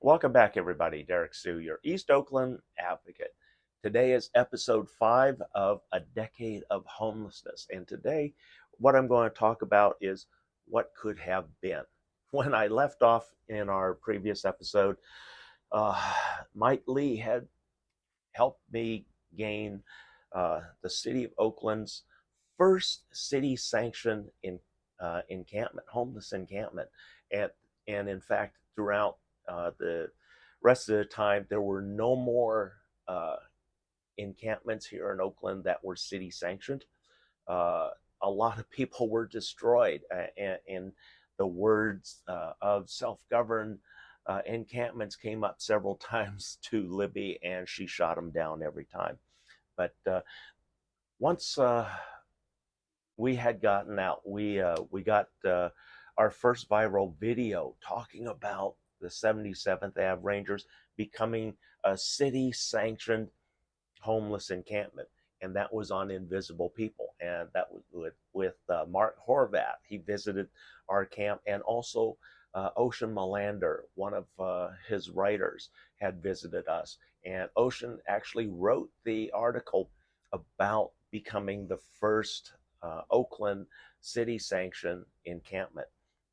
Welcome back, everybody. Derrick Soo, your East Oakland advocate. Today is episode 5 of A Decade of Homelessness. And today, what I'm going to talk about is what could have been. When I left off in our previous episode, uh, Mike Lee had helped me gain the city of Oakland's first city sanctioned encampment, homeless encampment. And, and in fact, throughout the rest of the time, there were no more encampments here in Oakland that were city sanctioned. Uh, a lot of people were destroyed, and the words of self-governed encampments came up several times to Libby, and she shot them down every time. But once we had gotten out, we got our first viral video talking about the 77th Ave Rangers becoming a city-sanctioned homeless encampment, and that was on Invisible People, and that was with Mark Horvat. He visited our camp, and also Ocean Melander, one of his writers, had visited us, and Ocean actually wrote the article about becoming the first Oakland city sanctioned encampment.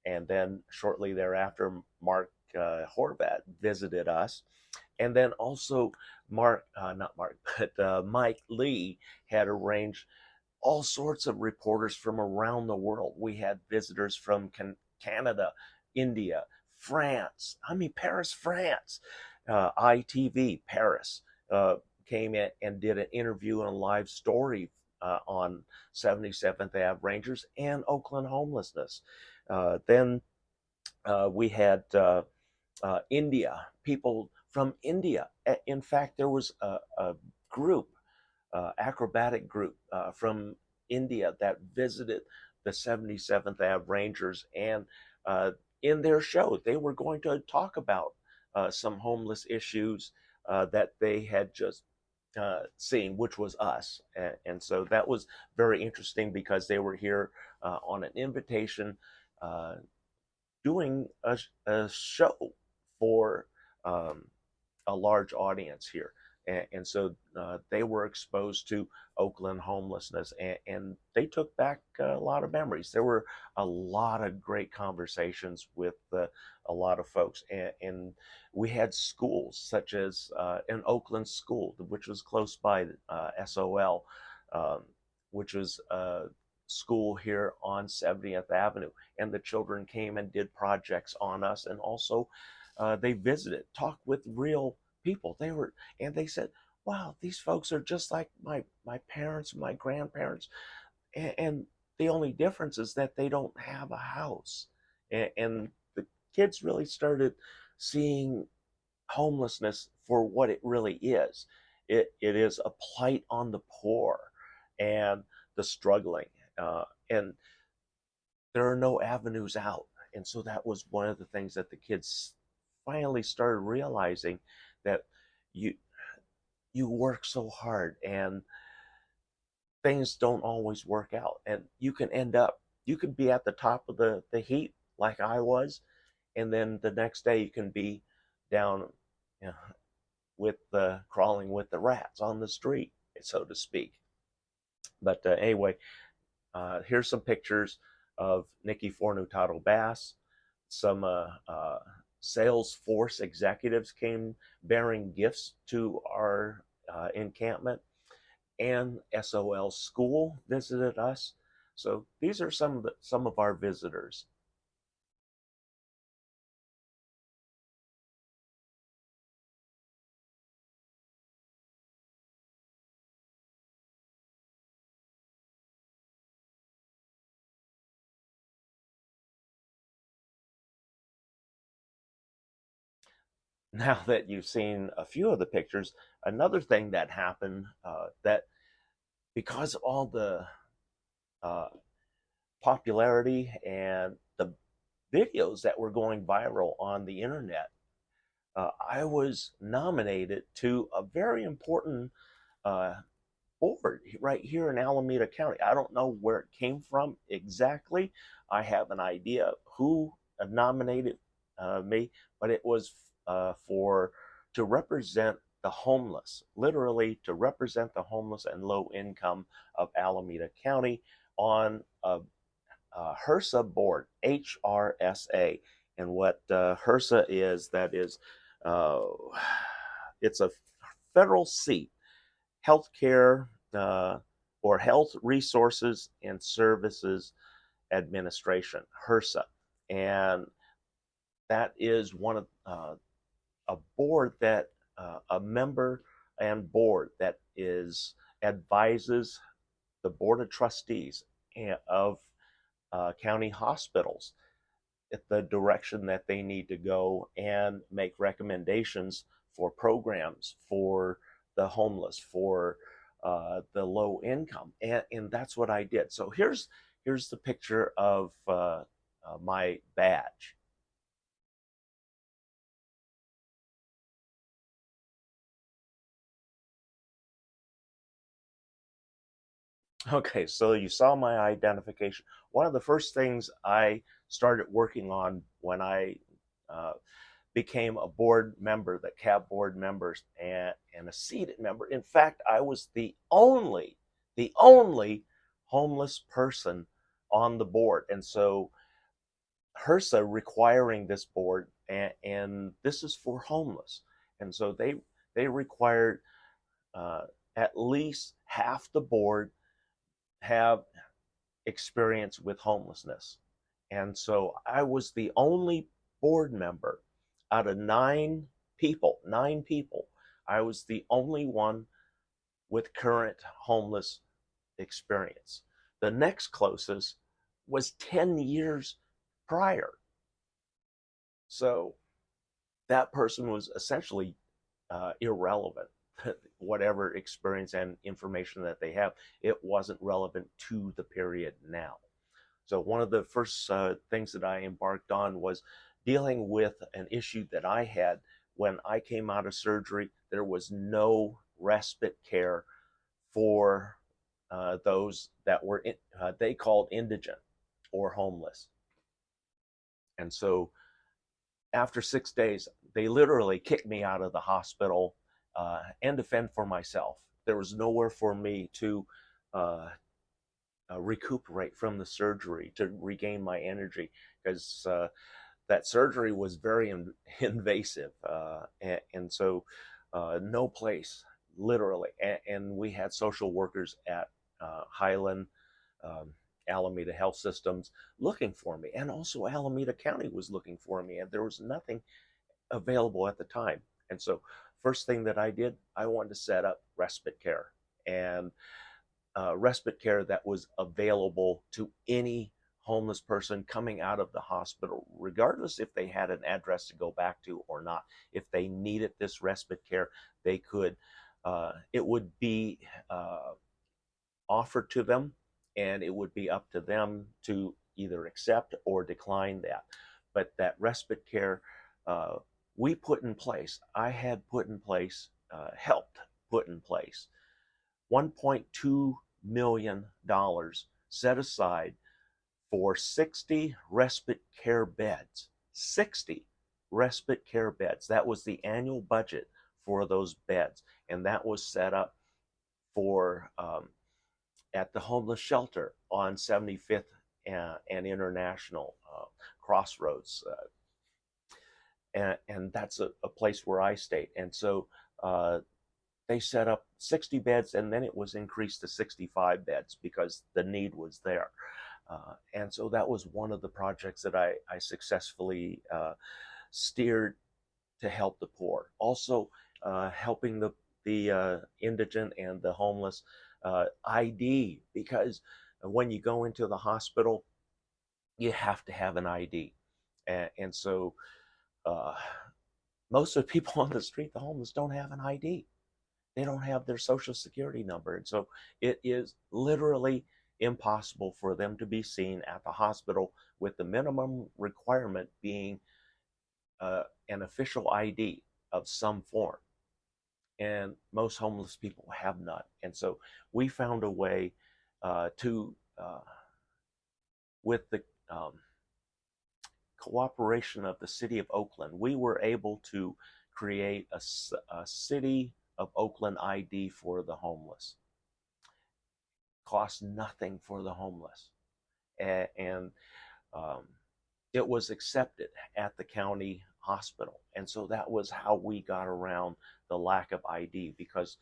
And then shortly thereafter, Mark Horvat visited us. And then also not Mark, but Mike Lee had arranged all sorts of reporters from around the world. We had visitors from Canada, India, France. Paris, France. ITV, Paris, came in and did an interview and a live story on 77th Ave Rangers and Oakland homelessness. Then we had India, people from India. In fact, there was a group, acrobatic group from India that visited the 77th Ave Rangers, and in their show, they were going to talk about some homeless issues that they had just seen, which was us. And so that was very interesting because they were here on an invitation, doing a show for a large audience here. And so they were exposed to Oakland homelessness, and they took back a lot of memories. There were a lot of great conversations with a lot of folks, and we had schools such as an Oakland school, which was close by, SOL, which was a school here on 70th Avenue, and the children came and did projects on us, and also they visited, talked with real people. They said, wow, these folks are just like my parents, my grandparents, and the only difference is that they don't have a house. And the kids really started seeing homelessness for what it really is. It is a plight on the poor and the struggling, and there are no avenues out. And so that was one of the things that the kids finally started realizing, that you you work so hard and things don't always work out, and you could be at the top of the heap like I was, and then the next day you can be down, you know, with the crawling with the rats on the street, so to speak. But anyway, here's some pictures of Nikki Fornutado Bass. Some Salesforce executives came bearing gifts to our encampment, and SOL School visited us. So these are some of our visitors. Now that you've seen a few of the pictures, another thing that happened, that because of all the uh, popularity and the videos that were going viral on the internet, I was nominated to a very important uh, board right here in Alameda County. I don't know where it came from exactly. I have an idea who nominated me, but it was to represent the homeless, literally to represent the homeless and low income of Alameda County on a HRSA board, HRSA. And what HRSA is, that is, uh, it's a federal seat, healthcare or Health Resources and Services Administration, HRSA. And that is one of a board that a member and board that advises the board of trustees of county hospitals at the direction that they need to go and make recommendations for programs for the homeless, for the low income, and that's what I did. So here's the picture of my badge. Okay, so you saw my identification. One of the first things I started working on when I uh, became a board member, the CAB board members, and a seated member. In fact, I was the only homeless person on the board. And so HRSA requiring this board, and this is for homeless. And so they required uh, at least half the board have experience with homelessness. And so I was the only board member out of nine people, I was the only one with current homeless experience. The next closest was 10 years prior. So that person was essentially irrelevant. Whatever experience and information that they have, it wasn't relevant to the period now. So one of the first things that I embarked on was dealing with an issue that I had when I came out of surgery. There was no respite care for those that were they called indigent or homeless. And so after 6 days, they literally kicked me out of the hospital and to fend for myself. There was nowhere for me to recuperate from the surgery, to regain my energy, because that surgery was very invasive. And so no place, literally. And we had social workers at Highland, Alameda Health Systems looking for me. And also Alameda County was looking for me. And there was nothing available at the time. And so first thing that I did, I wanted to set up respite care. And respite care that was available to any homeless person coming out of the hospital, regardless if they had an address to go back to or not. If they needed this respite care, they could, it would be offered to them, and it would be up to them to either accept or decline that. But that respite care we put in place, I had put in place, helped put in place $1.2 million set aside for 60 respite care beds. 60 respite care beds. That was the annual budget for those beds. And that was set up for at the homeless shelter on 75th and International Crossroads. And that's a place where I stayed. And so they set up 60 beds, and then it was increased to 65 beds because the need was there. And so that was one of the projects that I successfully steered to help the poor. Also, helping the indigent and the homeless ID, because when you go into the hospital, you have to have an ID. And so most of the people on the street, the homeless, don't have an ID. They don't have their social security number. And so it is literally impossible for them to be seen at the hospital, with the minimum requirement being an official ID of some form. And most homeless people have none. And so we found a way with the cooperation of the city of Oakland, we were able to create a city of Oakland ID for the homeless. Cost nothing for the homeless. And um, it was accepted at the county hospital. And so that was how we got around the lack of ID, because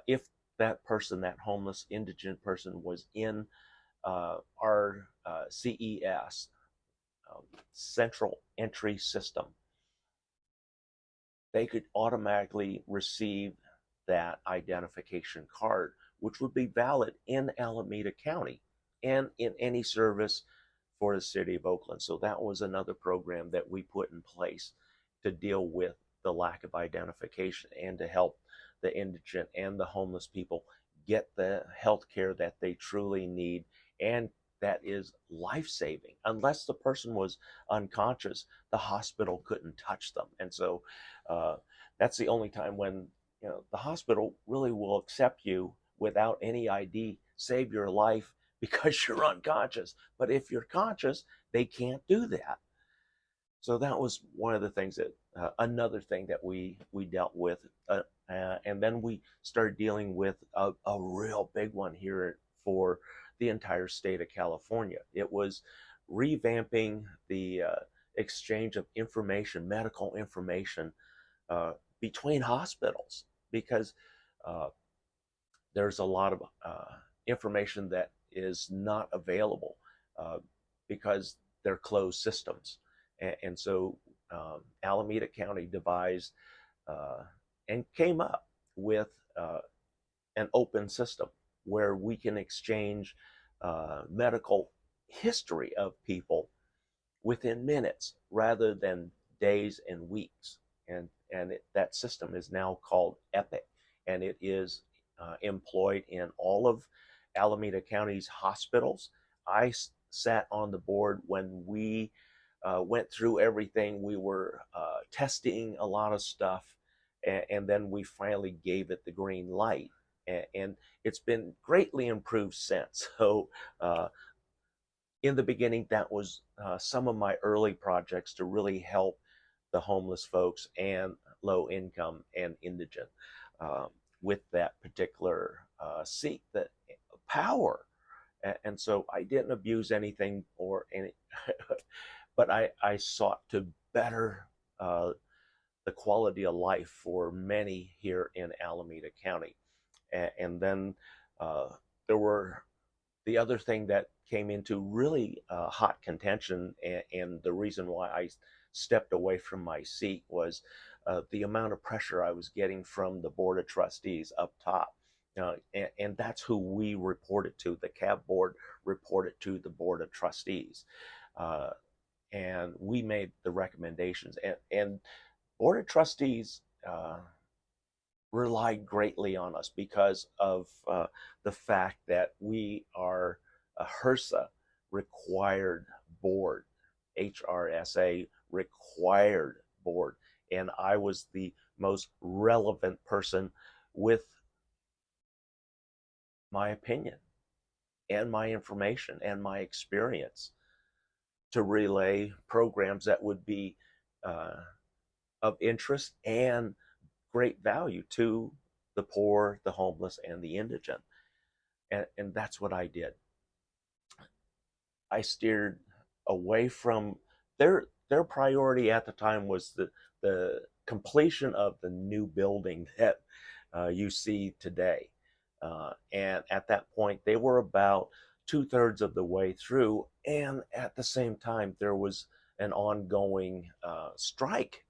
if that person, that homeless indigent person, was in our CES Central Entry system, they could automatically receive that identification card, which would be valid in Alameda County and in any service for the city of Oakland. So that was another program that we put in place to deal with the lack of identification and to help the indigent and the homeless people get the health care that they truly need, and that is life-saving. Unless the person was unconscious, the hospital couldn't touch them. And so that's the only time when the hospital really will accept you without any ID, save your life because you're unconscious. But if you're conscious, they can't do that. So that was one of the things that, another thing that we dealt with. And then we started dealing with a real big one here for the entire state of California. It was revamping the exchange of information, medical information, between hospitals, because there's a lot of information that is not available because they're closed systems. And so Alameda County devised and came up with an open system where we can exchange medical history of people within minutes rather than days and weeks. And that system is now called Epic, and it is employed in all of Alameda County's hospitals. I sat on the board when we went through everything. We were testing a lot of stuff, and then we finally gave it the green light. And it's been greatly improved since. So in the beginning, that was some of my early projects to really help the homeless folks and low income and indigent with that particular seek, that power. And so I didn't abuse anything or any, but I sought to better the quality of life for many here in Alameda County. And then there were the other thing that came into really hot contention, and the reason why I stepped away from my seat was the amount of pressure I was getting from the Board of Trustees up top. And that's who we reported to. The CAB board reported to the Board of Trustees. And we made the recommendations. And Board of Trustees relied greatly on us because of the fact that we are a HRSA required board, HRSA required board. And I was the most relevant person with my opinion and my information and my experience to relay programs that would be of interest and great value to the poor, the homeless, and the indigent. And that's what I did. I steered away from their priority at the time was the completion of the new building that you see today. And at that point, they were about 2/3 of the way through. And at the same time, there was an ongoing strike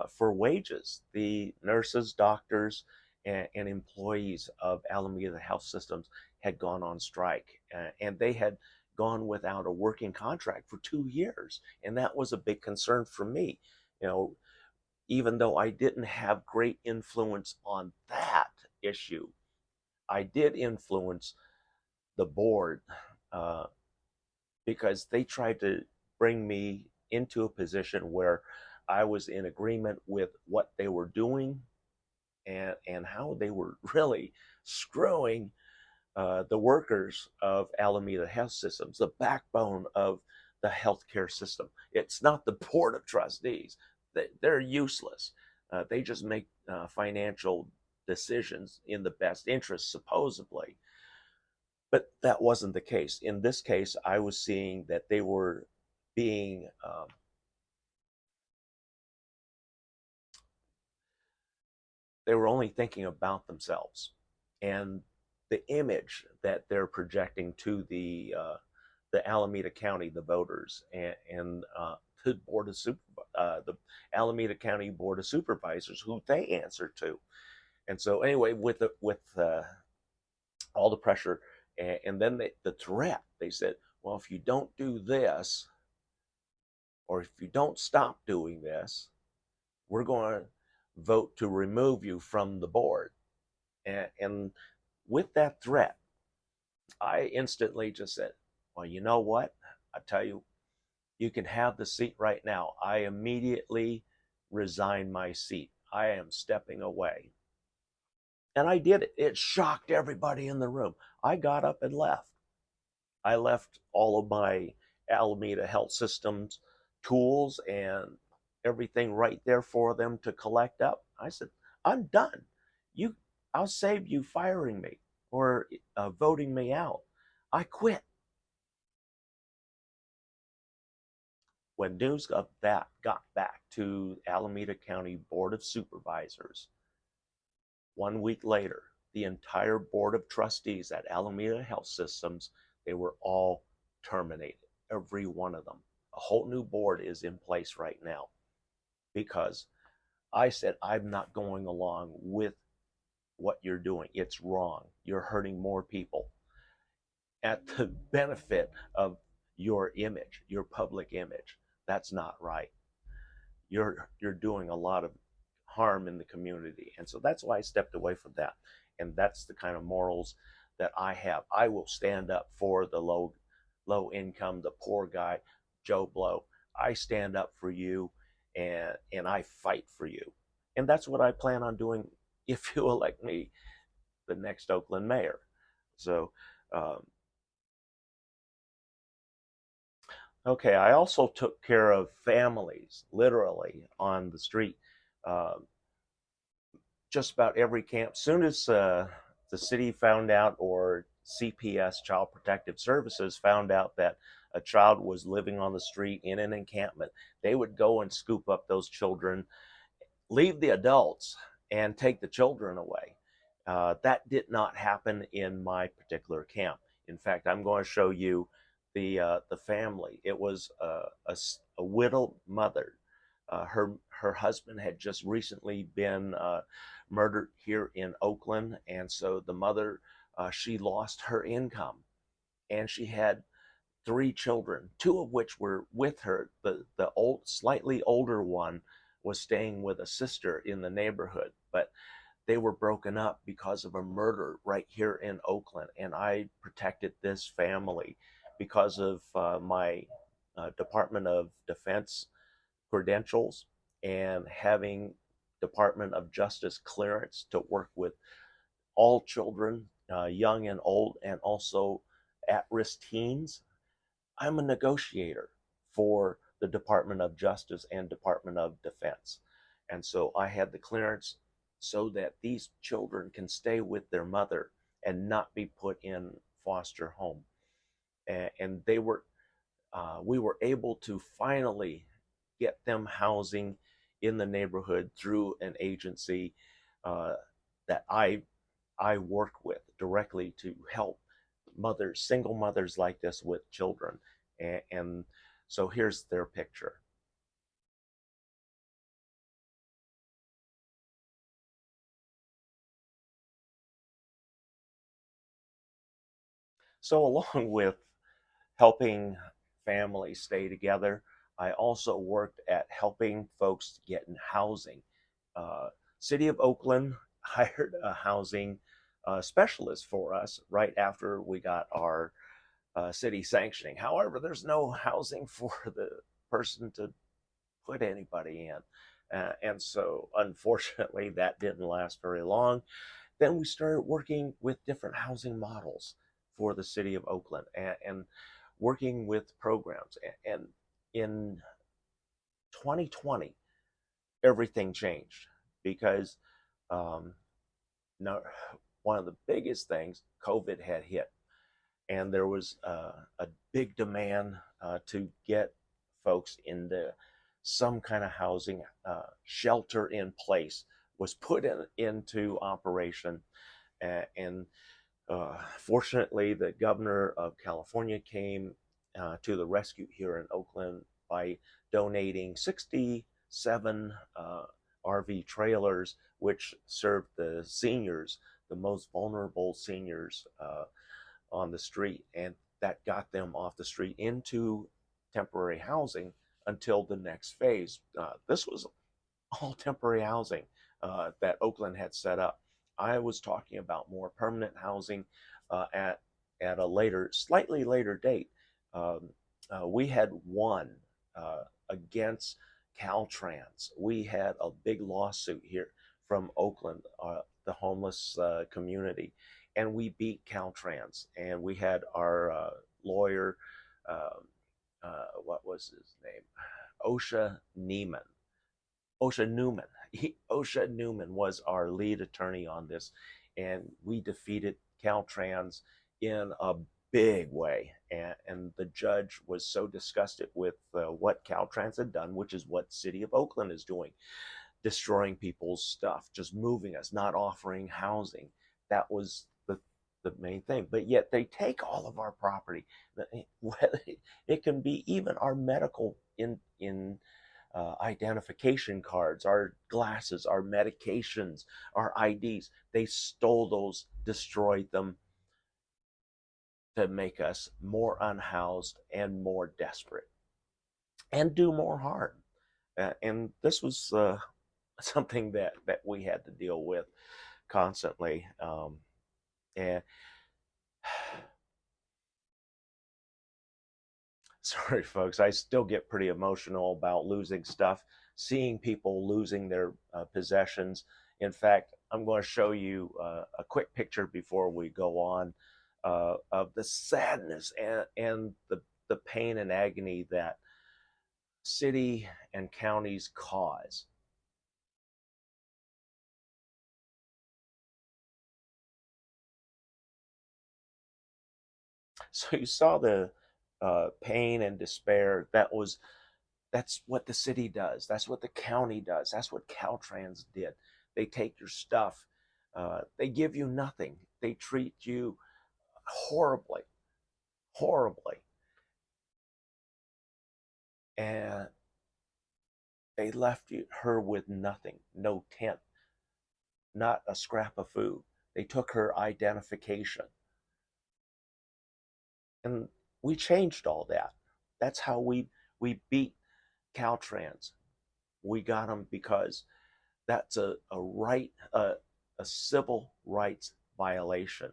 for wages. The nurses, doctors, and employees of Alameda Health Systems had gone on strike, and they had gone without a working contract for 2 years. And that was a big concern for me. Even though I didn't have great influence on that issue, I did influence the board because they tried to bring me into a position where I was in agreement with what they were doing and how they were really screwing the workers of Alameda Health Systems, the backbone of the healthcare system. It's not the board of trustees. They're useless. They just make financial decisions in the best interest, supposedly. But that wasn't the case. In this case, I was seeing that they were being they were only thinking about themselves and the image that they're projecting to the Alameda County, the voters, and the board of the Alameda County Board of Supervisors, who they answer to. And so, anyway, with all the pressure, and then the threat, they said, well, if you don't do this, or if you don't stop doing this, we're going to vote to remove you from the board. And with that threat, I instantly just said, well, you know what? I tell you, you can have the seat right now. I immediately resigned my seat. I am stepping away. And I did it. It shocked everybody in the room. I got up and left. I left all of my Alameda Health Systems tools and everything right there for them to collect up. I said, I'm done. I'll save you firing me or voting me out. I quit. When news of that got back to Alameda County Board of Supervisors, 1 week later, the entire board of trustees at Alameda Health Systems, they were all terminated, every one of them. A whole new board is in place right now because I said, I'm not going along with what you're doing. It's wrong. You're hurting more people at the benefit of your image, your public image. That's not right. You're doing a lot of harm in the community. And so that's why I stepped away from that. And that's the kind of morals that I have. I will stand up for the low income, the poor guy, Joe Blow. I stand up for you and I fight for you. And that's what I plan on doing if you elect me the next Oakland mayor. So, okay, I also took care of families, literally, on the street. Just about every camp. Soon as the city found out, or CPS, Child Protective Services, found out that a child was living on the street in an encampment, they would go and scoop up those children, leave the adults, and take the children away. That did not happen in my particular camp. In fact, I'm going to show you the family. It was a widowed mother. Her husband had just recently been murdered here in Oakland, and so the mother, she lost her income, and she had 3 children, 2 of which were with her. The slightly older one was staying with a sister in the neighborhood, but they were broken up because of a murder right here in Oakland. And I protected this family because of my Department of Defense credentials and having Department of Justice clearance to work with all children, young and old, and also at-risk teens. I'm a negotiator for the Department of Justice and Department of Defense. And so I had the clearance so that these children can stay with their mother and not be put in foster home. And we were able to finally get them housing in the neighborhood through an agency that I work with directly to help single mothers like this with children. And so here's their picture. So along with helping families stay together, I also worked at helping folks get in housing. City of Oakland hired a housing specialist for us right after we got our city sanctioning. However, there's no housing for the person to put anybody in. And so unfortunately, that didn't last very long. Then we started working with different housing models for the city of Oakland. And working with programs. And in 2020, everything changed because no, one of the biggest things, COVID had hit, and there was a big demand to get folks into some kind of housing. Shelter in place was put into operation, and fortunately, the governor of California came to the rescue here in Oakland by donating 67 RV trailers, which served the seniors, the most vulnerable seniors on the street, and that got them off the street into temporary housing until the next phase. This was all temporary housing that Oakland had set up. I was talking about more permanent housing at a later, slightly later date. We had won against Caltrans. We had a big lawsuit here from Oakland, the homeless community, and we beat Caltrans. And we had our lawyer, what was his name? Osha Neiman. Osha Newman was our lead attorney on this, and we defeated Caltrans in a big way. And the judge was so disgusted with what Caltrans had done, which is what City of Oakland is doing, destroying people's stuff, just moving us, not offering housing. That was the main thing. But yet they take all of our property. It can be even our medical in identification cards, our glasses, our medications, our IDs. They stole those, destroyed them to make us more unhoused and more desperate and do more harm. And this was something that we had to deal with constantly. And sorry, folks, I still get pretty emotional about losing stuff, seeing people losing their possessions. In fact, I'm going to show you a quick picture before we go on of the sadness and the pain and agony that city and counties cause. So you saw the pain and despair. That's what the city does. That's what the county does. That's what Caltrans did. They take your stuff. They give you nothing. They treat you horribly, horribly. And they left her with nothing, no tent, not a scrap of food. They took her identification. And we changed all that. That's how we beat Caltrans. We got them because that's a right, a civil rights violation.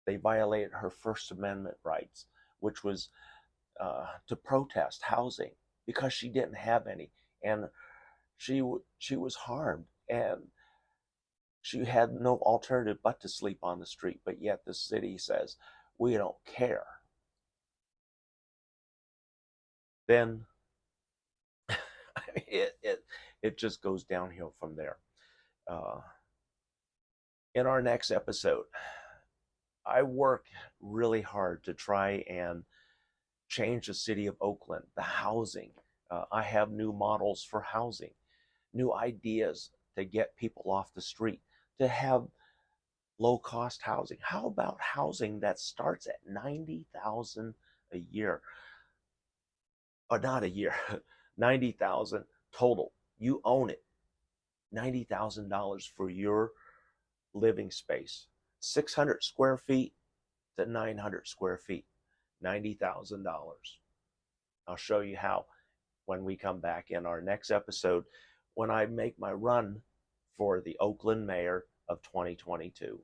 They violated her First Amendment rights, which was to protest housing because she didn't have any, and she was harmed, and she had no alternative but to sleep on the street. But yet the city says, we don't care. Then I mean, it just goes downhill from there. In our next episode, I work really hard to try and change the city of Oakland, the housing. I have new models for housing, new ideas to get people off the street, to have low-cost housing. How about housing that starts at $90,000 a year? Or not a year, $90,000 total. You own it. $90,000 for your living space. 600 square feet to 900 square feet. $90,000. I'll show you how when we come back in our next episode, when I make my run for the Oakland mayor of 2022.